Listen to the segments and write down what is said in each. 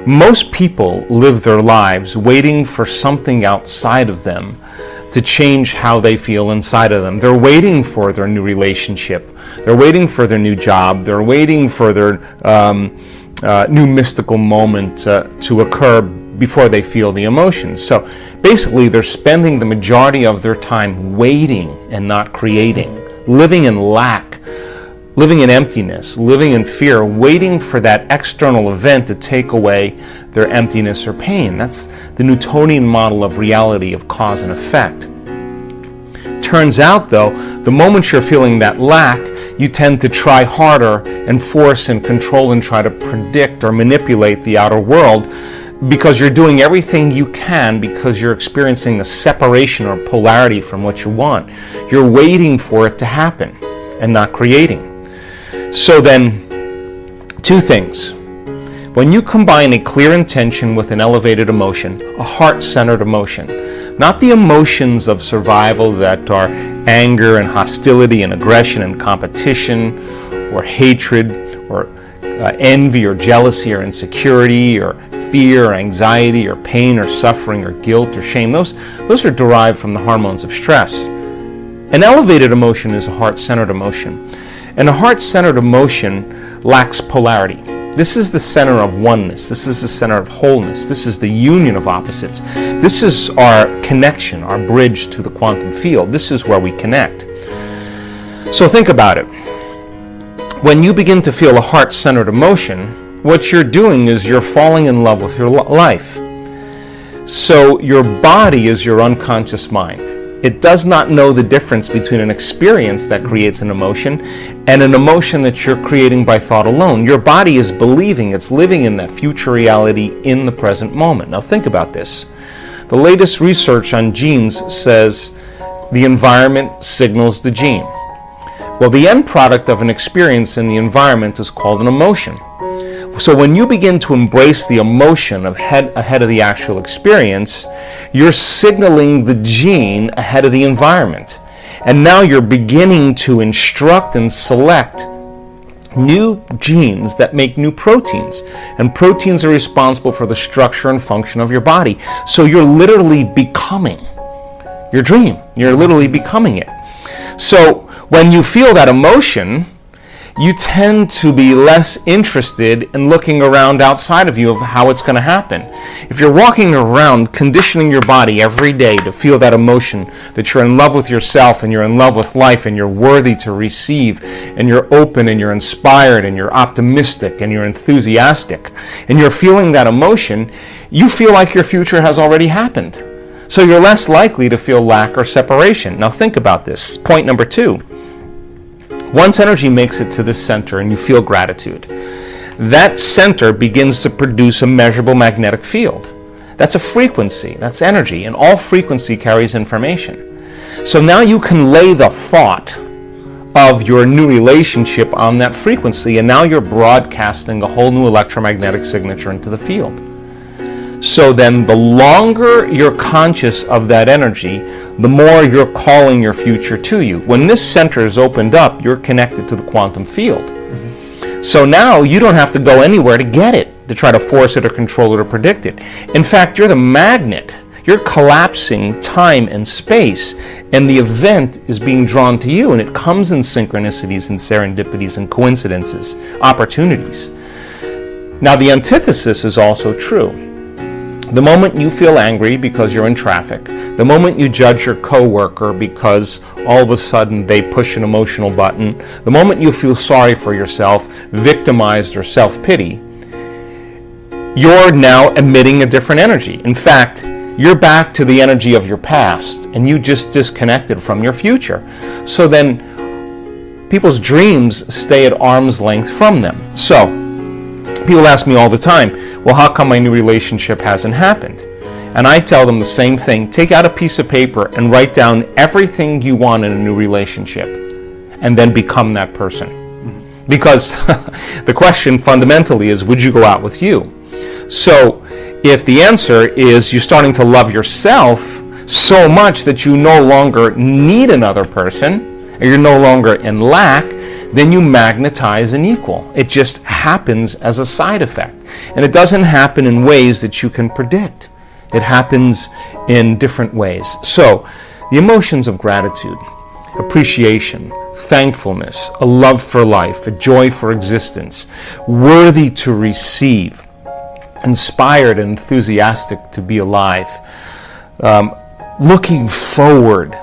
Most people live their lives waiting for something outside of them to change how they feel inside of them. They're waiting for their new relationship. They're waiting for their new job. They're waiting for their new mystical moment to occur before they feel the emotions. So basically, they're spending the majority of their time waiting and not creating, living in lack, living in emptiness, living in fear, waiting for that external event to take away their emptiness or pain. That's the Newtonian model of reality, of cause and effect. Turns out, though, the moment you're feeling that lack, you tend to try harder and force and control and try to predict or manipulate the outer world, because you're doing everything you can because you're experiencing a separation or polarity from what you want. You're waiting for it to happen and not creating. So then, two things. When you combine a clear intention with an elevated emotion, a heart-centered emotion, not the emotions of survival that are anger and hostility and aggression and competition or hatred or envy or jealousy or insecurity or fear or anxiety or pain or suffering or guilt or shame. Those are derived from the hormones of stress. An elevated emotion is a heart-centered emotion. And a heart-centered emotion lacks polarity. This is the center of oneness. This is the center of wholeness. This is the union of opposites. This is our connection, our bridge to the quantum field. This is where we connect. So think about it. When you begin to feel a heart-centered emotion, what you're doing is you're falling in love with your life. So your body is your unconscious mind. It does not know the difference between an experience that creates an emotion and an emotion that you're creating by thought alone. Your body is believing it's living in that future reality in the present moment. Now think about this. The latest research on genes says the environment signals the gene. Well, the end product of an experience in the environment is called an emotion. So when you begin to embrace the emotion ahead of the actual experience, you're signaling the gene ahead of the environment. And now you're beginning to instruct and select new genes that make new proteins. And proteins are responsible for the structure and function of your body. So you're literally becoming your dream. You're literally becoming it. So when you feel that emotion, you tend to be less interested in looking around outside of you of how it's going to happen. If you're walking around conditioning your body every day to feel that emotion, that you're in love with yourself and you're in love with life and you're worthy to receive and you're open and you're inspired and you're optimistic and you're enthusiastic and you're feeling that emotion, you feel like your future has already happened. So you're less likely to feel lack or separation. Now think about this. Point number 2. Once energy makes it to the center and you feel gratitude, that center begins to produce a measurable magnetic field. That's a frequency, that's energy, and all frequency carries information. So now you can lay the thought of your new relationship on that frequency, and now you're broadcasting a whole new electromagnetic signature into the field. So then the longer you're conscious of that energy, the more you're calling your future to you. When this center is opened up, you're connected to the quantum field. Mm-hmm. So now you don't have to go anywhere to get it, to try to force it or control it or predict it. In fact, you're the magnet. You're collapsing time and space, and the event is being drawn to you, and it comes in synchronicities and serendipities and coincidences, opportunities. Now the antithesis is also true. The moment you feel angry because you're in traffic, the moment you judge your coworker because all of a sudden they push an emotional button, the moment you feel sorry for yourself, victimized or self-pity, you're now emitting a different energy. In fact, you're back to the energy of your past and you just disconnected from your future. So then people's dreams stay at arm's length from them. So people ask me all the time, well, how come my new relationship hasn't happened? And I tell them the same thing. Take out a piece of paper and write down everything you want in a new relationship and then become that person. Mm-hmm. Because the question fundamentally is, would you go out with you? So if the answer is you're starting to love yourself so much that you no longer need another person, or you're no longer in lack, then you magnetize an equal. It just happens as a side effect. And it doesn't happen in ways that you can predict. It happens in different ways. So, the emotions of gratitude, appreciation, thankfulness, a love for life, a joy for existence, worthy to receive, inspired and enthusiastic to be alive, looking forward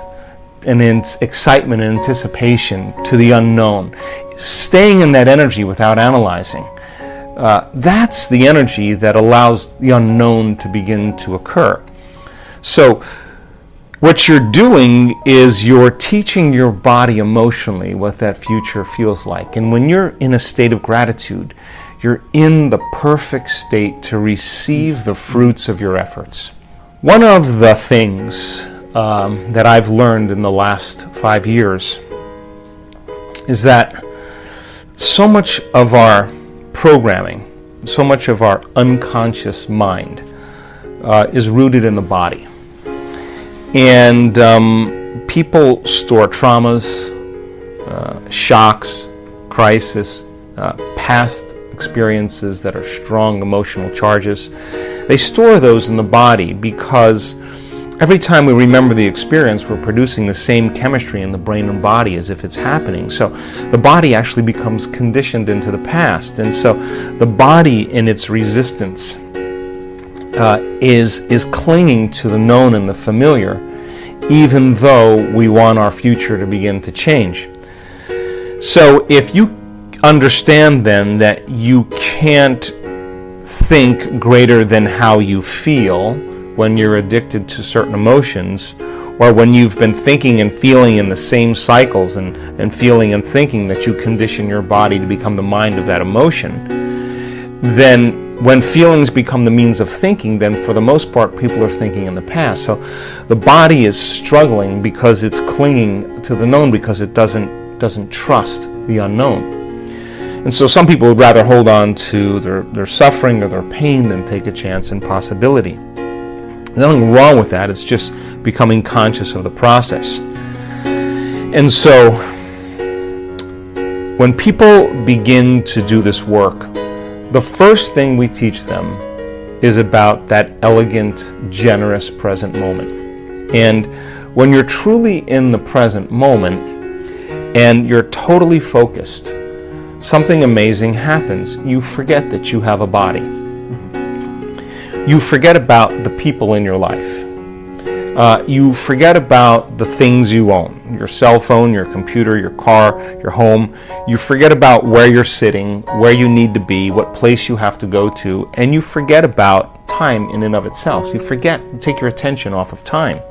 and in excitement and anticipation to the unknown, staying in that energy without analyzing. That's the energy that allows the unknown to begin to occur. So what you're doing is you're teaching your body emotionally what that future feels like. And when you're in a state of gratitude, you're in the perfect state to receive the fruits of your efforts. One of the things that I've learned in the last 5 years is that so much of our programming, so much of our unconscious mind is rooted in the body. And people store traumas, shocks, crisis, past experiences that are strong emotional charges. They store those in the body because every time we remember the experience, we're producing the same chemistry in the brain and body as if it's happening. So the body actually becomes conditioned into the past. And so the body in its resistance is clinging to the known and the familiar, even though we want our future to begin to change. So if you understand then that you can't think greater than how you feel when you're addicted to certain emotions, or when you've been thinking and feeling in the same cycles and feeling and thinking that you condition your body to become the mind of that emotion, then when feelings become the means of thinking, then for the most part people are thinking in the past. So the body is struggling because it's clinging to the known, because it doesn't trust the unknown. And so some people would rather hold on to their suffering or their pain than take a chance in possibility. There's nothing wrong with that. It's just becoming conscious of the process. And so when people begin to do this work, the first thing we teach them is about that elegant, generous present moment. And when you're truly in the present moment and you're totally focused, something amazing happens. You forget that you have a body. You forget about the people in your life. You forget about the things you own, your cell phone, your computer, your car, your home. You forget about where you're sitting, where you need to be, what place you have to go to, and you forget about time in and of itself. You take your attention off of time.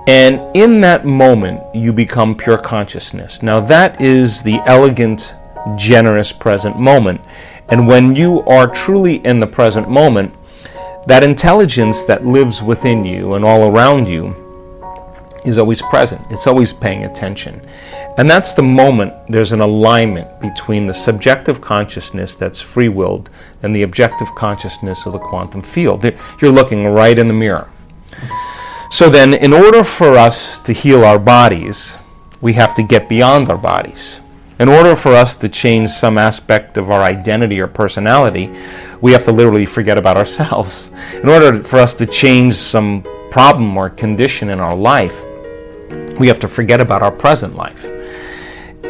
And in that moment, you become pure consciousness. Now that is the elegant, generous present moment. And when you are truly in the present moment, that intelligence that lives within you and all around you is always present. It's always paying attention. And that's the moment there's an alignment between the subjective consciousness that's free-willed and the objective consciousness of the quantum field. You're looking right in the mirror. So then, in order for us to heal our bodies, we have to get beyond our bodies. In order for us to change some aspect of our identity or personality, we have to literally forget about ourselves. In order for us to change some problem or condition in our life, we have to forget about our present life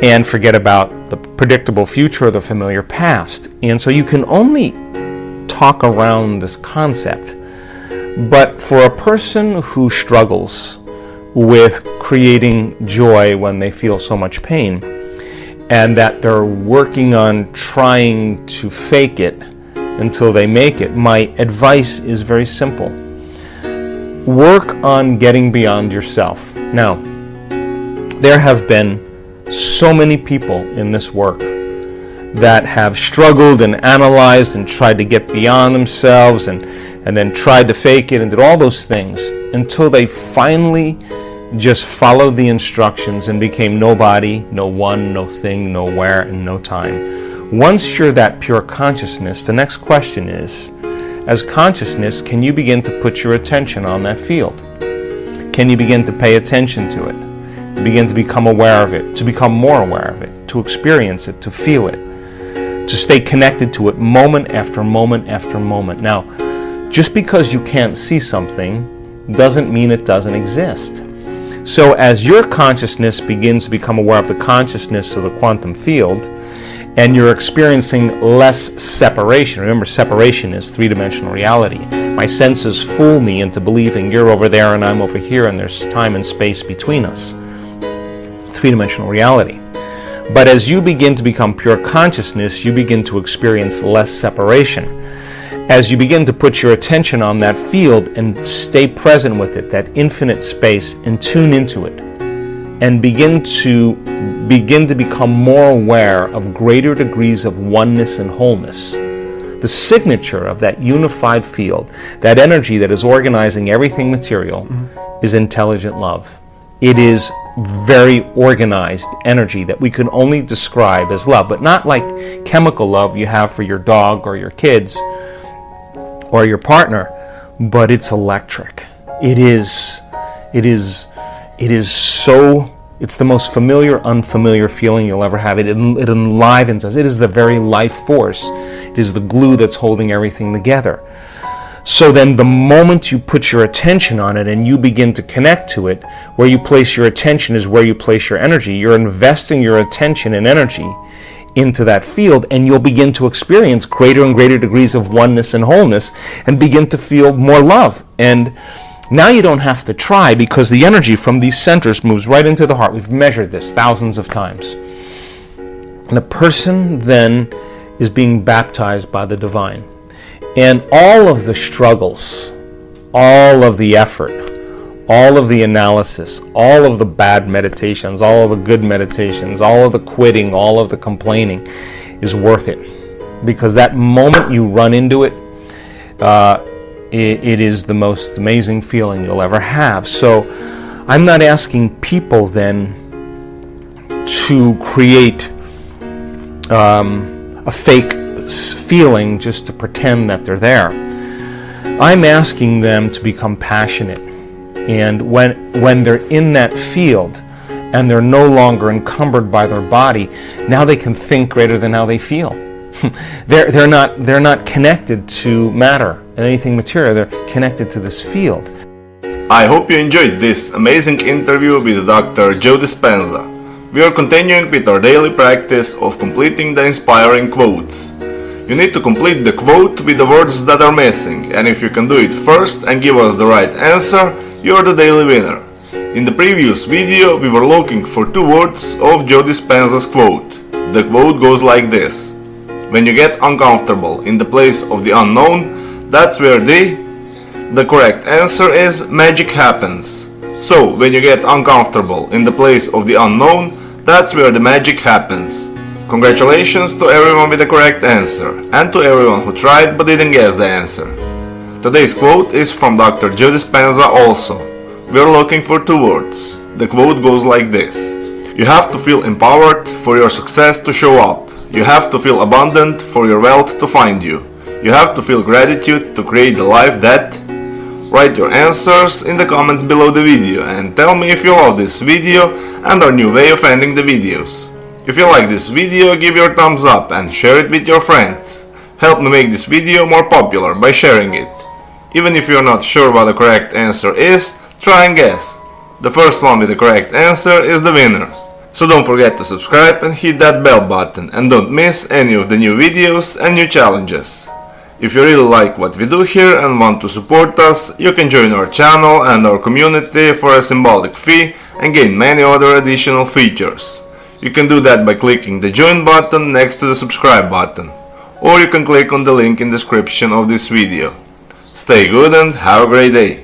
and forget about the predictable future or the familiar past. And so you can only talk around this concept. But for a person who struggles with creating joy when they feel so much pain, and that they're working on trying to fake it until they make it, my advice is very simple. Work on getting beyond yourself. Now, there have been so many people in this work that have struggled and analyzed and tried to get beyond themselves and then tried to fake it and did all those things until they finally just followed the instructions and became nobody, no one, no thing, nowhere, and no time. Once you're that pure consciousness, the next question is, as consciousness, can you begin to put your attention on that field? Can you begin to pay attention to it? To begin to become aware of it, to become more aware of it, to experience it, to feel it? to stay connected to it moment after moment after moment. Now, just because you can't see something doesn't mean it doesn't exist. So as your consciousness begins to become aware of the consciousness of the quantum field, and you're experiencing less separation. Remember, separation is three-dimensional reality. My senses fool me into believing you're over there and I'm over here and there's time and space between us. Three-dimensional reality. But as you begin to become pure consciousness, you begin to experience less separation. As you begin to put your attention on that field and stay present with it, that infinite space, and tune into it, and begin to become more aware of greater degrees of oneness and wholeness. The signature of that unified field, that energy that is organizing everything material, is intelligent love. It is very organized energy that we can only describe as love, but not like chemical love you have for your dog or your kids or your partner, but it's electric. It's the most familiar, unfamiliar feeling you'll ever have. It enlivens us. It is the very life force. It is the glue that's holding everything together. So then the moment you put your attention on it and you begin to connect to it, where you place your attention is where you place your energy. You're investing your attention and energy into that field, and you'll begin to experience greater and greater degrees of oneness and wholeness and begin to feel more love. And now you don't have to try, because the energy from these centers moves right into the heart. We've measured this thousands of times. And the person then is being baptized by the divine. And all of the struggles, all of the effort, all of the analysis, all of the bad meditations, all of the good meditations, all of the quitting, all of the complaining is worth it. Because that moment you run into it, it is the most amazing feeling you'll ever have. So I'm not asking people then to create a fake feeling just to pretend that they're there. I'm asking them to become passionate. And when they're in that field and they're no longer encumbered by their body, now they can think greater than how they feel. They're not connected to matter and anything material. They're connected to this field. I hope you enjoyed this amazing interview with Dr. Joe Dispenza. We are continuing with our daily practice of completing the inspiring quotes. You need to complete the quote with the words that are missing, and if you can do it first and give us the right answer, you are the daily winner. In the previous video, we were looking for two words of Joe Dispenza's quote. The quote goes like this: when you get uncomfortable in the place of the unknown, that's where the correct answer is magic happens. So, when you get uncomfortable in the place of the unknown, that's where the magic happens. Congratulations to everyone with the correct answer, and to everyone who tried but didn't guess the answer. Today's quote is from Dr. Joe Dispenza also. We're looking for two words. The quote goes like this: you have to feel empowered for your success to show up. You have to feel abundant for your wealth to find you. You have to feel gratitude to create the life that... Write your answers in the comments below the video and tell me if you love this video and our new way of ending the videos. If you like this video, give your thumbs up and share it with your friends. Help me make this video more popular by sharing it. Even if you're not sure what the correct answer is, try and guess. The first one with the correct answer is the winner. So don't forget to subscribe and hit that bell button, and don't miss any of the new videos and new challenges. If you really like what we do here and want to support us, you can join our channel and our community for a symbolic fee and gain many other additional features. You can do that by clicking the join button next to the subscribe button, or you can click on the link in the description of this video. Stay good and have a great day!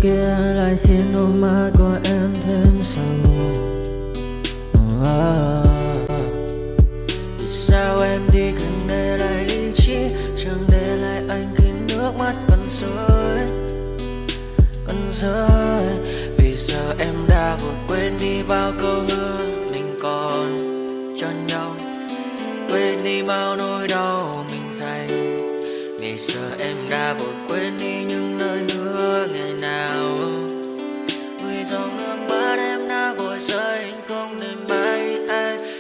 Kia lại khiến đôi mắt của em thêm sầu. Vì sao em đi cần để lại lý trí, chẳng để lại anh khi nước mắt còn rơi. Vì sao em đã vội quên đi bao câu hứa mình còn cho nhau, quên đi bao nỗi đau mình dành. Vì sao em đã vội quên đi những lời hứa ngày nào. Vì dòng nước mắt em đã vội rơi, anh không thể mãi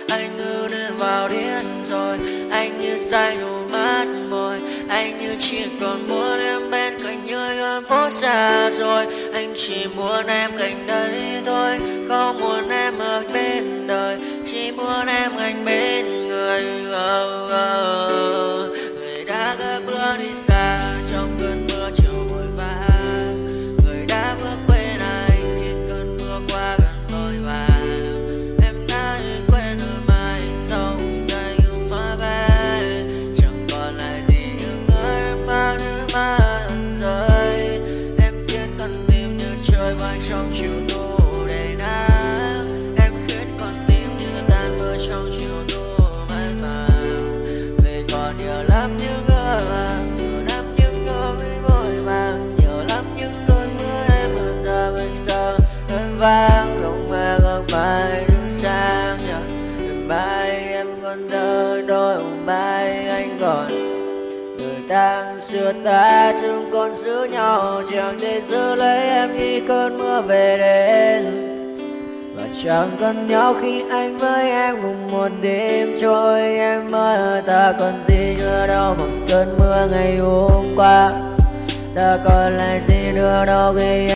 anh như nên vào điên rồi. Anh như say đôi mắt môi, anh như chỉ còn muốn em bên cạnh như ở phố xa rồi. Anh chỉ muốn em cạnh đấy thôi, không muốn em ở bên đời, chỉ muốn em anh bên người. Người đã gỡ bước đi xa trong cơn mưa chiều vội vã, người đã bước quên anh khi cơn mưa qua gần vội vã. Em đã quên rồi mà anh sau đây mà về, chẳng còn lại gì những người em mang nước mắt rơi. Em khiến con tim như trôi bay trong chiều thu đầy nắng, em khiến con tim như tan vỡ trong chiều thu mát màng. Vì còn nhiều lắm những ngỡ vàng, nhiều lắm những nỗi vội vàng, nhiều lắm những cơn mưa em ở ta bây giờ vẫn vang. Không mơ không mai đứng sang nhờ mai em còn thơ đôi hồng mai anh còn. Người ta xưa ta chúng còn giữ nhau, chẳng để giữ lấy em khi cơn mưa về đến. Và chẳng cần nhau khi anh với em cùng một đêm trôi. Em ơi ta còn gì nữa đâu bằng cơn mưa ngày hôm qua, ta còn lại gì nữa đâu khi